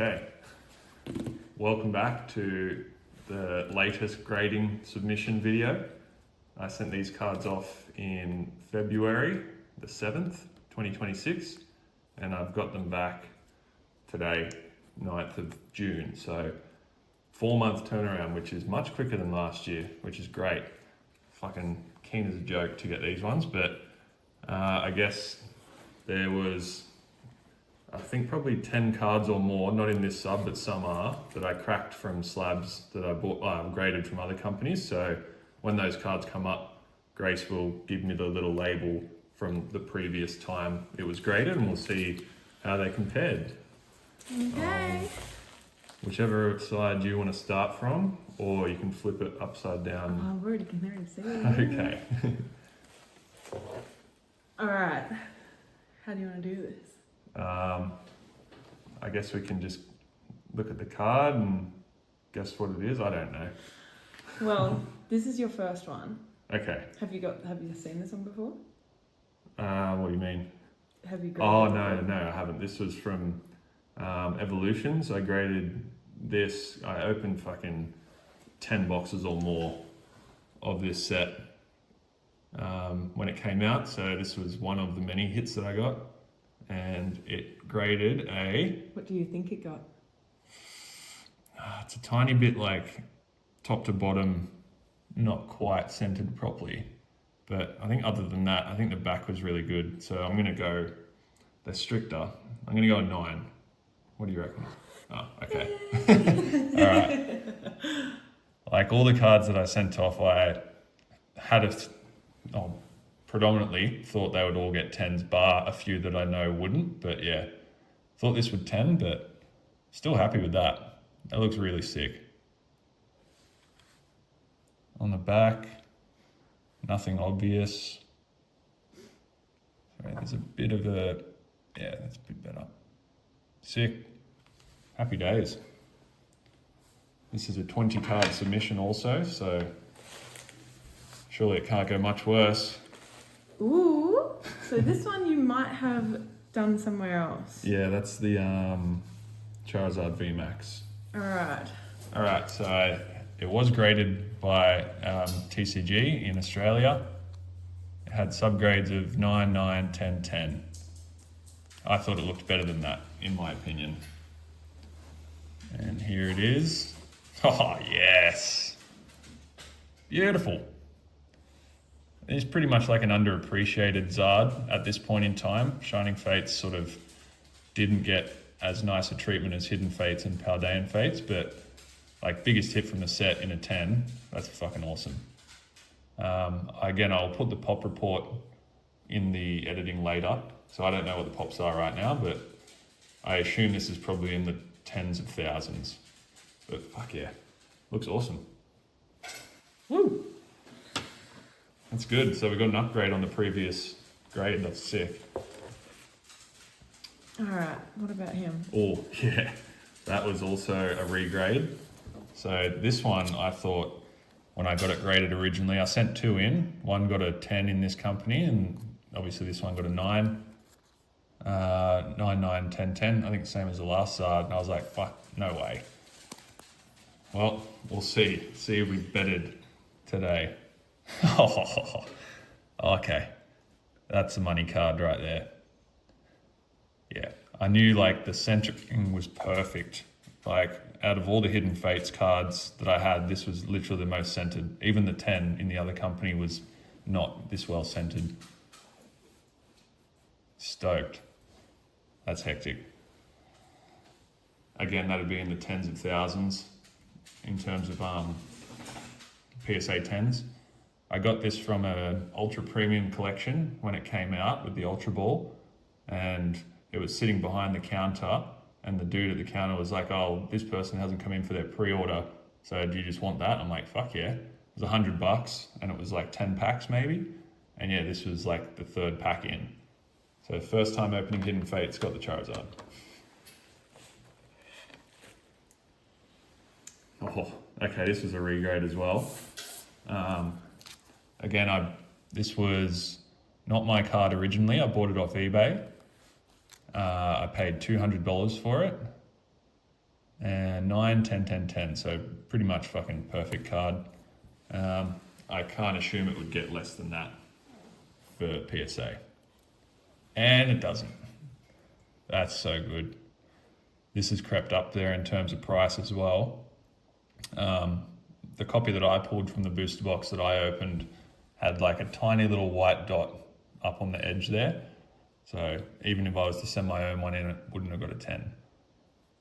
Okay, welcome back to the latest grading submission video. I sent these cards off in February the 7th, 2026, and I've got them back today, 9th of June. So 4-month turnaround, which is much quicker than last year, which is great. Fucking keen as a joke to get these ones, but I guess there was, I think probably 10 cards or more, not in this sub, but some are, that I cracked from slabs that I bought, graded from other companies. So when those cards come up, Grace will give me the little label from the previous time it was graded, and we'll see how they compared. Okay. Whichever side you want to start from, or you can flip it upside down. Oh, I've already can already see it. Okay. All right. How do you want to do this? I guess we can just look at the card and guess what it is. I don't know. Well, this is your first one. Okay. Have you seen this one before? What do you mean? Have you got Oh, no, I haven't. This was from Evolutions. I graded this. I opened fucking 10 boxes or more of this set when it came out. So this was one of the many hits that I got. And it graded a... What do you think it got? It's a tiny bit like top to bottom, not quite centered properly. But I think other than that, I think the back was really good. So I'm going to go, they're stricter. I'm going to go a 9. What do you reckon? Oh, okay. All right. Like all the cards that I sent off, I had predominantly thought they would all get 10s, bar a few that I know wouldn't. But yeah, thought this would 10, but still happy with that. That looks really sick. On the back, nothing obvious. Sorry, there's a bit of a, yeah, that's a bit better. Sick. Happy days. This is a 20 card submission also, so surely it can't go much worse. Ooh. So this one you might have done somewhere else. Yeah, that's the Charizard VMAX. All right, so it was graded by TCG in Australia. It had subgrades of 9, 9, 10, 10. I thought it looked better than that, in my opinion. And here it is. Oh, yes. Beautiful. It's pretty much like an underappreciated Zard at this point in time. Shining Fates sort of didn't get as nice a treatment as Hidden Fates and Paldean Fates, but like biggest hit from the set in a 10, that's fucking awesome. Again, I'll put the pop report in the editing later, so I don't know what the pops are right now, but I assume this is probably in the tens of thousands. But fuck yeah, looks awesome. Woo! That's good. So we got an upgrade on the previous grade. That's sick. All right. What about him? Oh, yeah. That was also a regrade. So this one, I thought, when I got it graded originally, I sent 2 in. One got a 10 in this company, and obviously this one got a 9. 9, 9, 10, 10. I think the same as the last side. And I was like, fuck, no way. Well, we'll see. See if we betted today. Oh, okay. That's a money card right there. Yeah, I knew like the centering was perfect. Like out of all the Hidden Fates cards that I had, this was literally the most centered. Even the 10 in the other company was not this well centered. Stoked. That's hectic. Again, that'd be in the tens of thousands in terms of PSA 10s. I got this from an ultra premium collection when it came out with the Ultra Ball, and it was sitting behind the counter, and the dude at the counter was like, oh, this person hasn't come in for their pre-order, so do you just want that? I'm like, fuck yeah. It was $100 and it was like 10 packs maybe. And yeah, this was like the 3rd pack in. So first time opening Hidden Fates, got the Charizard. Oh, okay, this was a regrade as well. Again, this was not my card originally. I bought it off eBay. I paid $200 for it. And 9, 10, 10, 10. So pretty much fucking perfect card. I can't assume it would get less than that for PSA. And it doesn't. That's so good. This has crept up there in terms of price as well. The copy that I pulled from the booster box that I opened had like a tiny little white dot up on the edge there. So even if I was to send my own one in, it wouldn't have got a 10.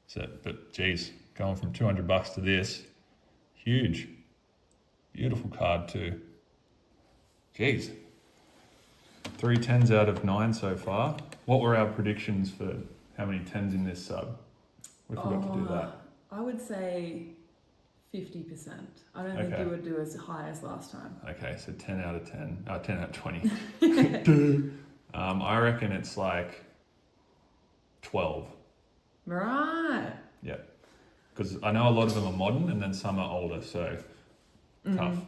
So, but geez, going from $200 to this, huge. Beautiful card too. Jeez. 3 10s out of 9 so far. What were our predictions for how many 10s in this sub? We forgot to do that. I would say 50%. I don't think you would do as high as last time. Okay, so 10 out of 10. 10 out of 20. I reckon it's like 12. Right. Yeah. Because I know a lot of them are modern and then some are older, so tough.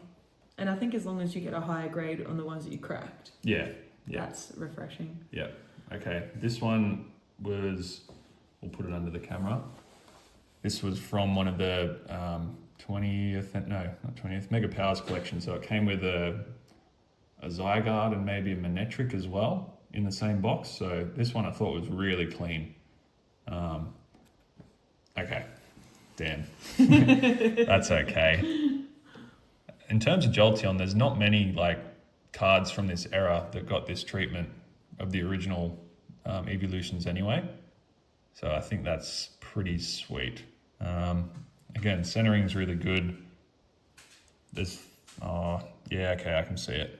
And I think as long as you get a higher grade on the ones that you cracked. Yeah. That's refreshing. Yeah. Okay. This one was, we'll put it under the camera. This was from one of the 20th, no, not 20th, Mega Powers collection. So it came with a Zygarde and maybe a Manectric as well in the same box. So this one I thought was really clean. Okay. Damn. That's okay. In terms of Jolteon, there's not many like cards from this era that got this treatment of the original evolutions anyway. So I think that's pretty sweet. Again, centering's really good. There's, yeah, okay, I can see it.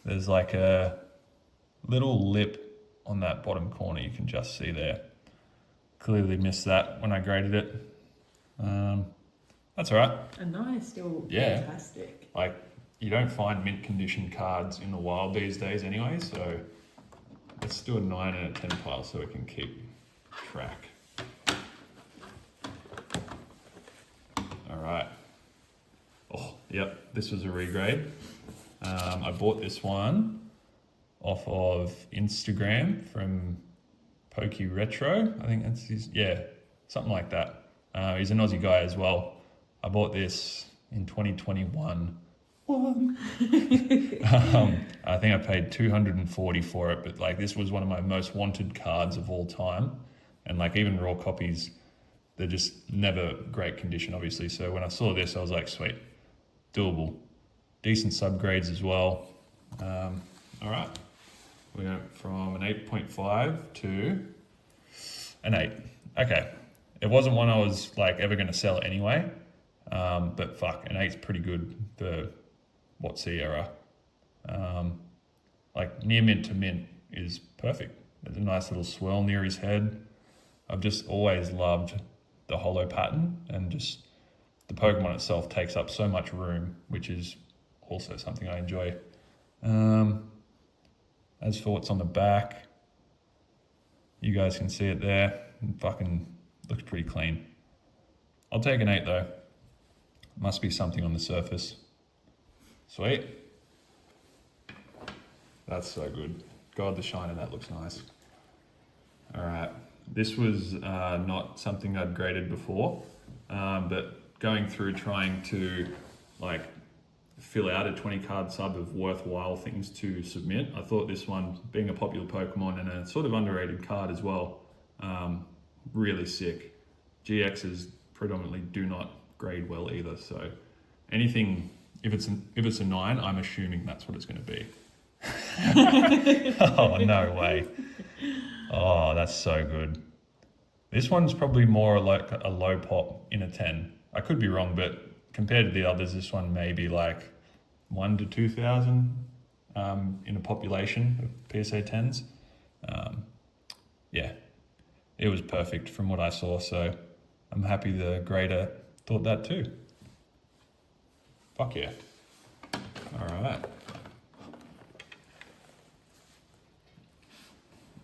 There's like a little lip on that bottom corner you can just see there. Clearly missed that when I graded it. That's all right. And nice, still fantastic. Like, you don't find mint condition cards in the wild these days anyway, so let's do a 9 and a 10 pile so we can keep track. All right. Oh, yep, this was a regrade. I bought this one off of Instagram from Pokey Retro. I think that's his, yeah, something like that. He's an Aussie guy as well. I bought this in 2021. I think I paid $240 for it, but like this was one of my most wanted cards of all time. And like even raw copies, they're just never great condition, obviously. So when I saw this, I was like, sweet, doable. Decent subgrades as well. All right. We went from an 8.5 to an 8. Okay. It wasn't one I was like ever going to sell anyway. But fuck, an 8's pretty good for what's the era. Like near mint to mint is perfect. There's a nice little swirl near his head. I've just always loved the hollow pattern, and just the Pokemon itself takes up so much room, which is also something I enjoy. As for what's on the back, you guys can see it there. It fucking looks pretty clean. I'll take an 8 though. Must be something on the surface. Sweet. That's so good. God, the shine of that looks nice. All right. This was not something I'd graded before, but going through trying to like fill out a 20 card sub of worthwhile things to submit, I thought this one, being a popular Pokemon and a sort of underrated card as well, really sick. GXs predominantly do not grade well either, so anything, if it's a 9, I'm assuming that's what it's going to be. Oh, no way. Oh, that's so good. This one's probably more like a low pop in a 10. I could be wrong, but compared to the others, this one may be like 1 to 2,000 in a population of PSA 10s. Yeah, it was perfect from what I saw, so I'm happy the grader thought that too. Fuck yeah. All right.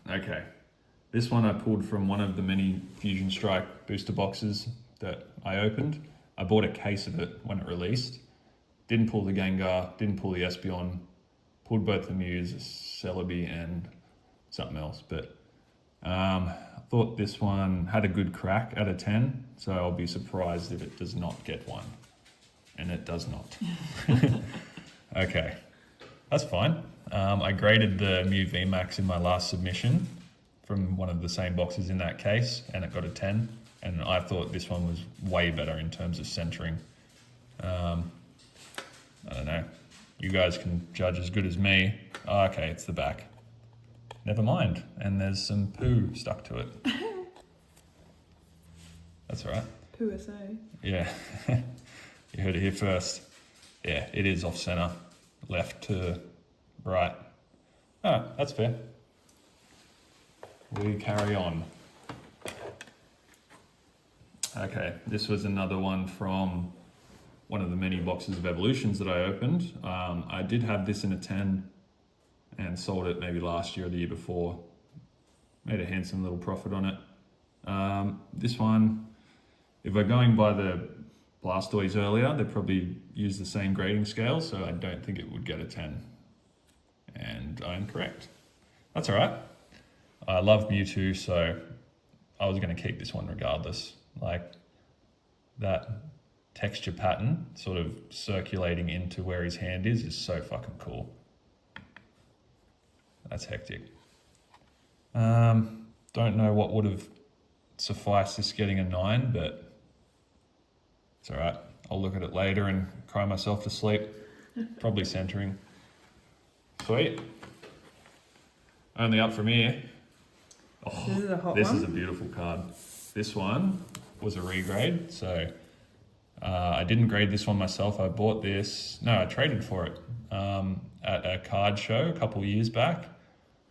Okay. This one I pulled from one of the many Fusion Strike booster boxes that I opened. I bought a case of it when it released. Didn't pull the Gengar, didn't pull the Espeon, pulled both the Mews, Celebi and something else. But I thought this one had a good crack out of 10, so I'll be surprised if it does not get 1. And it does not. Okay, that's fine. I graded the Mu VMAX in my last submission from one of the same boxes in that case, and it got a 10. And I thought this one was way better in terms of centering. I don't know. You guys can judge as good as me. Oh, okay, it's the back. Never mind. And there's some poo stuck to it. That's all right. PSA. Yeah. You heard it here first. Yeah, it is off center. Left to right. Oh, that's fair. We carry on. Okay, this was another one from one of the many boxes of Evolutions that I opened. I did have this in a 10 and sold it maybe last year or the year before. Made a handsome little profit on it. This one, if we're going by the Blastoise earlier, they probably used the same grading scale, so I don't think it would get a 10. And I'm correct. That's all right. I love Mewtwo, so I was going to keep this one regardless. Like, that texture pattern sort of circulating into where his hand is so fucking cool. That's hectic. Don't know what would have sufficed this getting a 9, but it's all right. I'll look at it later and cry myself to sleep. Probably centering. Sweet. Only up from here. Oh, This is a hot this one. is a beautiful card. This one was a regrade, so I didn't grade this one myself. I bought this. No, I traded for it at a card show a couple of years back.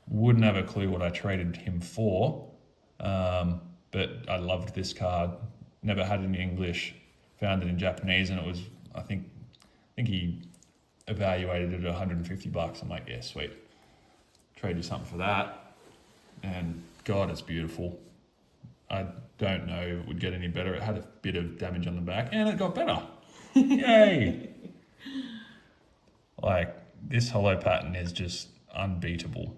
Wouldn't have a clue what I traded him for, but I loved this card. Never had it in English. Found it in Japanese, and it was I think he evaluated it at $150. I'm like, yeah, sweet. Trade you something for that, and God, it's beautiful. I don't know if it would get any better. It had a bit of damage on the back, and it got better. Yay! Like, this hollow pattern is just unbeatable,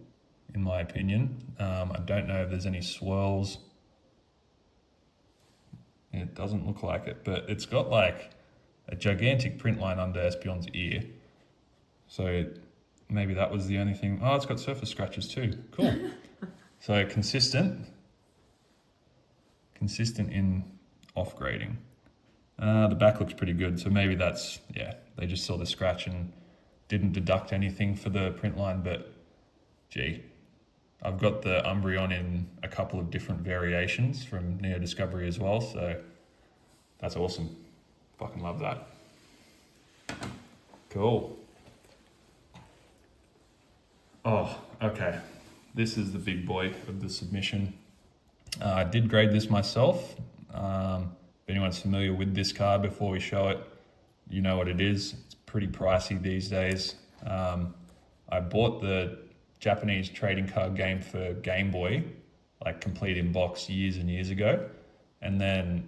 in my opinion. I don't know if there's any swirls. It doesn't look like it, but it's got like a gigantic print line under Espion's ear. So maybe that was the only thing. Oh, it's got surface scratches too. Cool. So consistent in off grading. The back looks pretty good, so maybe that's, yeah, they just saw the scratch and didn't deduct anything for the print line, but gee, I've got the Umbreon in a couple of different variations from Neo Discovery as well, so that's awesome. Fucking love that. Cool. Oh, okay. This is the big boy of the submission. I did grade this myself. If anyone's familiar with this card before we show it, you know what it is. It's pretty pricey these days. I bought the Japanese trading card game for Game Boy, like complete in box years and years ago. And then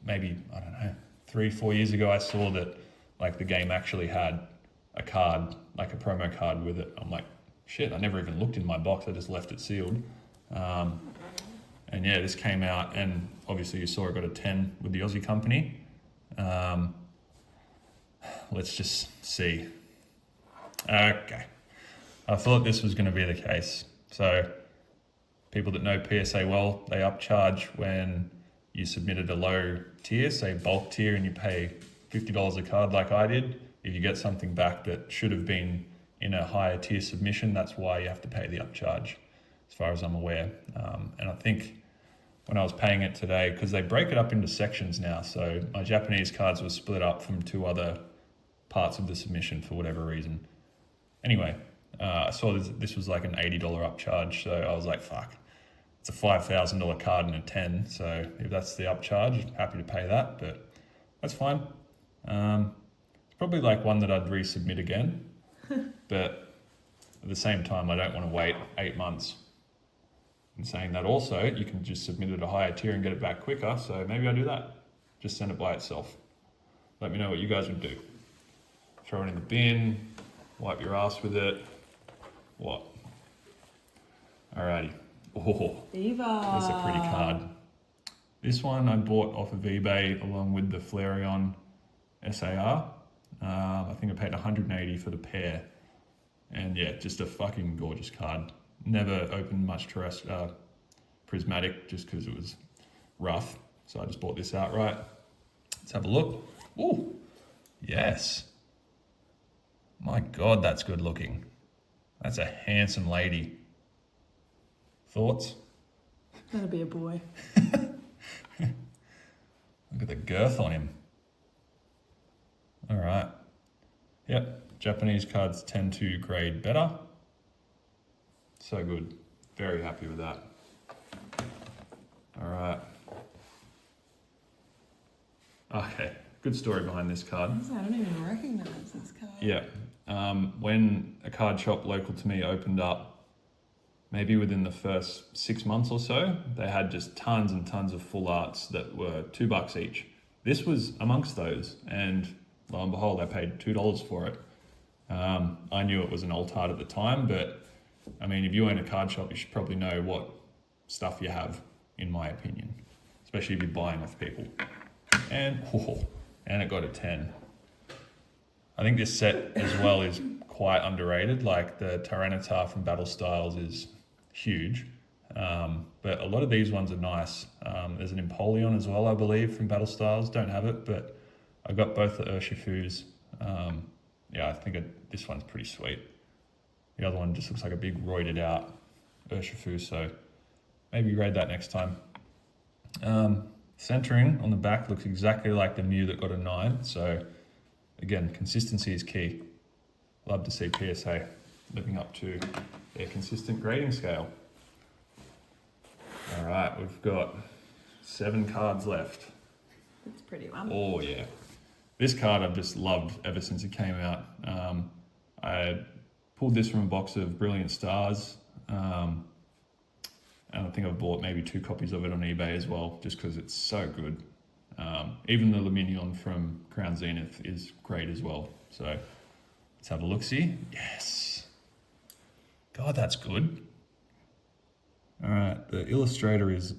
maybe, I don't know, 3-4 years ago, I saw that like the game actually had a card, like a promo card with it. I'm like, shit, I never even looked in my box. I just left it sealed. And yeah, this came out, and obviously you saw it got a 10 with the Aussie company. Let's just see. Okay. I thought this was going to be the case. So people that know PSA well, they upcharge when you submitted a low tier, say bulk tier, and you pay $50 a card like I did. If you get something back that should have been in a higher tier submission, that's why you have to pay the upcharge, as far as I'm aware. And I think when I was paying it today, because they break it up into sections now, so my Japanese cards were split up from 2 other parts of the submission for whatever reason. Anyway, I saw this was like an $80 upcharge, so I was like, fuck, it's a $5,000 card and a 10, so if that's the upcharge, I'm happy to pay that, but that's fine. It's probably like one that I'd resubmit again, but at the same time, I don't want to wait 8 months. And saying that also, you can just submit it at a higher tier and get it back quicker, so maybe I'll do that. Just send it by itself. Let me know what you guys would do. Throw it in the bin, wipe your ass with it, what? Alrighty. Oh, Diva. that's a pretty card. This one I bought off of eBay along with the Flareon SAR. I think I paid 180 for the pair. And yeah, just a fucking gorgeous card. Never opened much prismatic just because it was rough. So I just bought this outright. Let's have a look. Ooh, yes. My God, that's good looking. That's a handsome lady. Thoughts? That'll be a boy. Look at the girth on him. All right. Yep, Japanese cards tend to grade better. So good. Very happy with that. All right. Okay, good story behind this card. I don't even recognise this card. Yeah. When a card shop local to me opened up, maybe within the first 6 months or so, they had just tons and tons of full arts that were $2 each. This was amongst those, and lo and behold, I paid $2 for it. I knew it was an old art at the time, but I mean, if you own a card shop, you should probably know what stuff you have, in my opinion, especially if you're buying off people. And it got a 10. I think this set as well is quite underrated. Like the Tyranitar from Battle Styles is huge, but a lot of these ones are nice. There's an Empoleon as well, I believe, from Battle Styles. Don't have it, but I got both the Urshifus. Yeah, I think this one's pretty sweet. The other one just looks like a big roided out Urshifu, so maybe grade that next time. Centering on the back looks exactly like the Mew that got a 9, so again, consistency is key. Love to see PSA living up to their consistent grading scale. All right, we've got 7 cards left. That's a pretty one. Oh yeah. This card I've just loved ever since it came out. I pulled this from a box of Brilliant Stars. And I think I've bought maybe 2 copies of it on eBay as well, just because it's so good. Even the Luminion from Crown Zenith is great as well. So let's have a look-see. Yes. God, that's good. All right, the illustrator is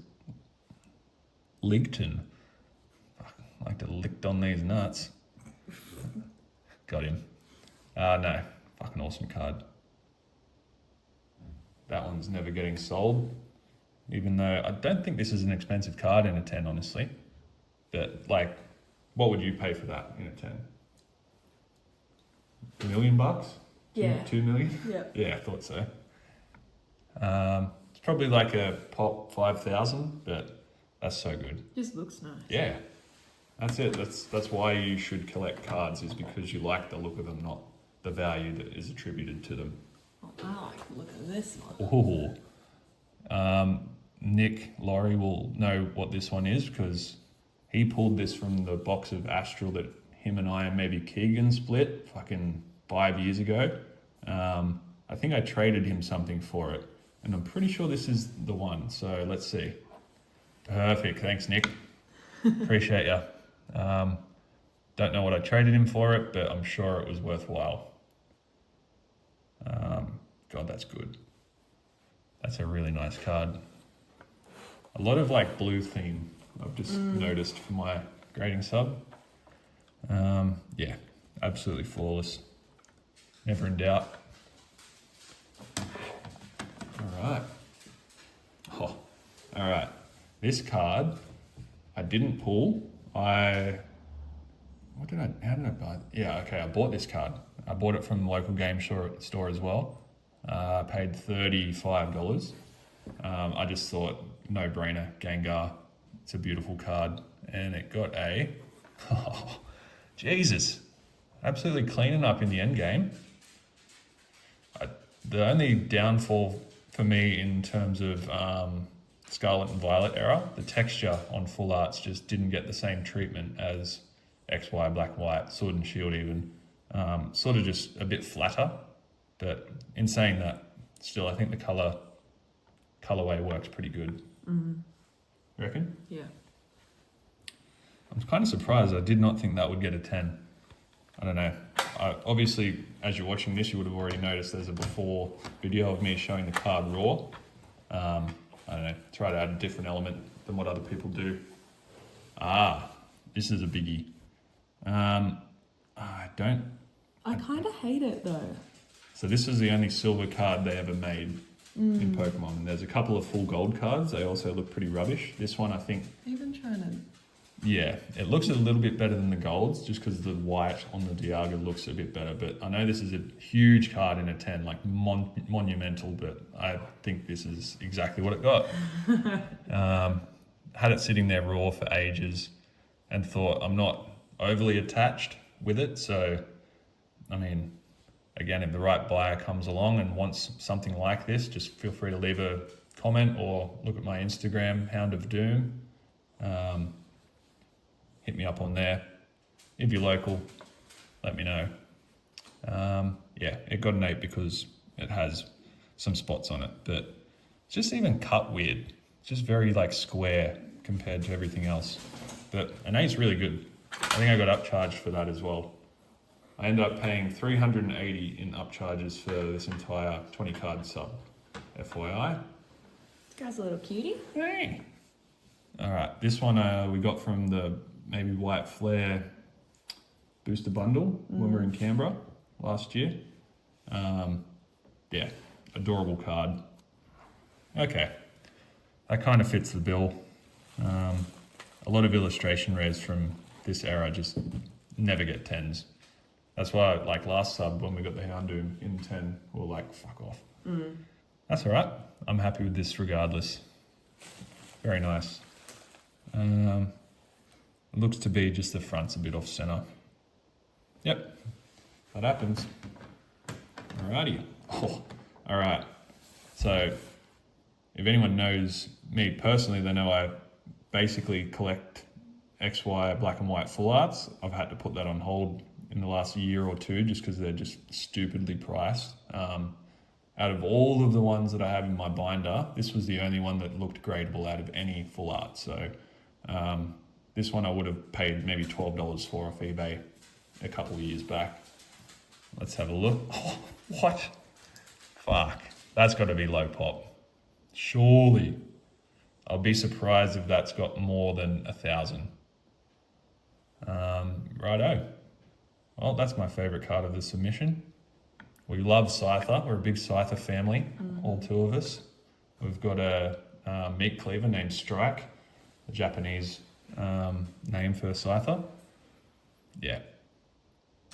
Ligton. I like to lick on these nuts. Got him. No, fucking awesome card. That one's never getting sold. Even though I don't think this is an expensive card in a 10, honestly. But like, what would you pay for that in a 10? $1 million? Yeah. 2 million? Yeah. Yeah, I thought so. It's probably like a pop 5,000, but that's so good. Just looks nice. Yeah, that's it. That's why you should collect cards, is because you like the look of them, not the value that is attributed to them. Oh, I like the look of this one. Oh. Nick Laurie will know what this one is because he pulled this from the box of Astral that him and I and maybe Keegan split fucking 5 years ago. I think I traded him something for it, and I'm pretty sure this is the one. So let's see. Perfect. Thanks, Nick. Appreciate ya. Don't know what I traded him for it, but I'm sure it was worthwhile. God, that's good. That's a really nice card. A lot of like blue theme I've just noticed for my grading sub. Yeah, absolutely flawless. Never in doubt. All right. Oh, all right. This card I didn't pull. How did I buy it? Yeah, okay, I bought this card. I bought it from the local game store as well. I paid $35. I just thought, no brainer, Gengar. It's a beautiful card. And it got a, oh, Jesus, absolutely cleaning up in the end game. The only downfall for me in terms of Scarlet and Violet era, the texture on full arts just didn't get the same treatment as XY, Black, White, Sword and Shield even. Sort of just a bit flatter, but in saying that, still I think the colorway works pretty good. Mm-hmm. You reckon? Yeah. I'm kind of surprised. I did not think that would get a 10. I don't know. Obviously, as you're watching this, you would have already noticed there's a before video of me showing the card raw. I don't know, try to add a different element than what other people do. This is a biggie. I kind of hate it though. So this is the only silver card they ever made in Pokemon. There's a couple of full gold cards. They also look pretty rubbish. This one, I think... Even trying to... Yeah, it looks a little bit better than the golds just because the white on the Dialga looks a bit better. But I know this is a huge card in a 10, like monumental, but I think this is exactly what it got. Had it sitting there raw for ages and thought I'm not overly attached with it. So, I mean, again, if the right buyer comes along and wants something like this, just feel free to leave a comment or look at my Instagram, Hound of Doom. Hit me up on there. If you're local, let me know. Yeah, it got an 8 because it has some spots on it, but it's just even cut weird. It's just very like square compared to everything else. But an 8's really good. I think I got upcharged for that as well. I ended up paying $380 in upcharges for this entire 20 card sub. FYI. This guy's a little cutie. Hey. All right, this one we got from the maybe White Flare booster bundle when we were in Canberra last year. Yeah, adorable card. Okay, that kind of fits the bill. A lot of illustration rares from this era just never get 10s. That's why, like last sub, when we got the Houndoom in 10, we were like, fuck off. That's all right. I'm happy with this regardless. Very nice. It looks to be just the front's a bit off center. Yep, that happens. Alrighty. Oh, all right. So, if anyone knows me personally, they know I basically collect XY black and white full arts. I've had to put that on hold in the last year or two just because they're just stupidly priced. Out of all of the ones that I have in my binder, this was the only one that looked gradable out of any full art. So this one I would have paid maybe $12 for off eBay a couple of years back. Let's have a look. Oh, what? Fuck. That's got to be low pop. Surely. I'll be surprised if that's got more than 1,000. Righto. Well, that's my favorite card of the submission. We love Scyther. We're a big Scyther family, all two of us. We've got a meat cleaver named Strike, a Japanese name for Scyther. Yeah,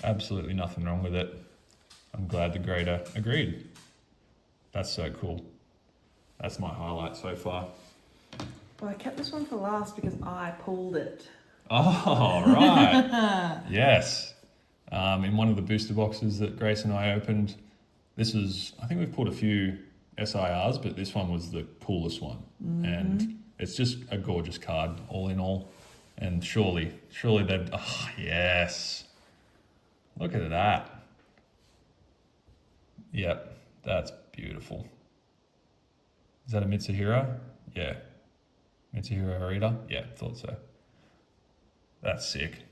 absolutely nothing wrong with it. I'm glad the grader agreed. That's so cool. That's my highlight so far. Well, I kept this one for last because I pulled it. Oh, right. Yes. In one of the booster boxes that Grace and I opened, this was, I think we've pulled a few SIRs, but this one was the coolest one. And it's just a gorgeous card, all in all. And surely they'd, oh, yes. Look at that. Yep, that's beautiful. Is that a Mitsuhiro? Yeah. Mitsuhiro Arita? Yeah, thought so. That's sick.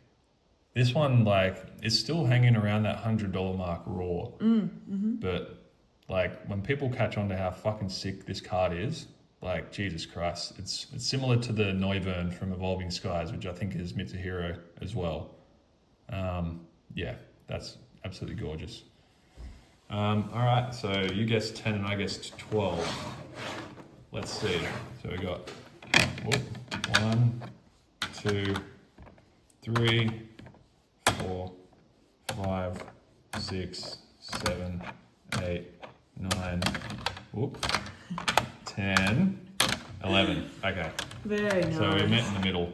This one, like, is still hanging around that $100 mark raw. But, like, when people catch on to how fucking sick this card is, like, Jesus Christ, it's similar to the Noivern from Evolving Skies, which I think is Mitsuhiro as well. Yeah, that's absolutely gorgeous. All right, so you guessed 10 and I guessed 12. Let's see. So we got 1, 2, 3, 4, 5, 6, 7, 8, 9, 10, 11. Okay. Very nice. So we met in the middle.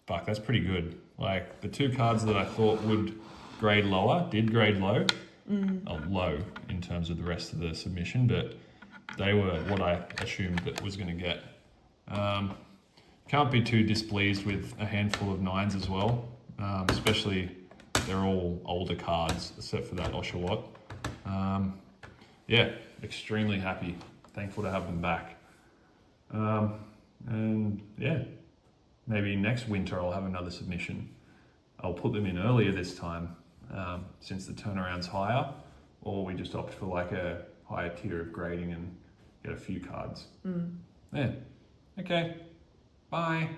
Fuck, that's pretty good. Like, the two cards that I thought would grade lower did grade low. Low in terms of the rest of the submission, but they were what I assumed that was going to get. Can't be too displeased with a handful of 9s as well, especially they're all older cards except for that Oshawott. Yeah, extremely happy, thankful to have them back. And yeah, maybe next winter I'll have another submission. I'll put them in earlier this time since the turnaround's higher, or we just opt for like a higher tier of grading and get a few cards. Mm. Yeah. Okay. Bye.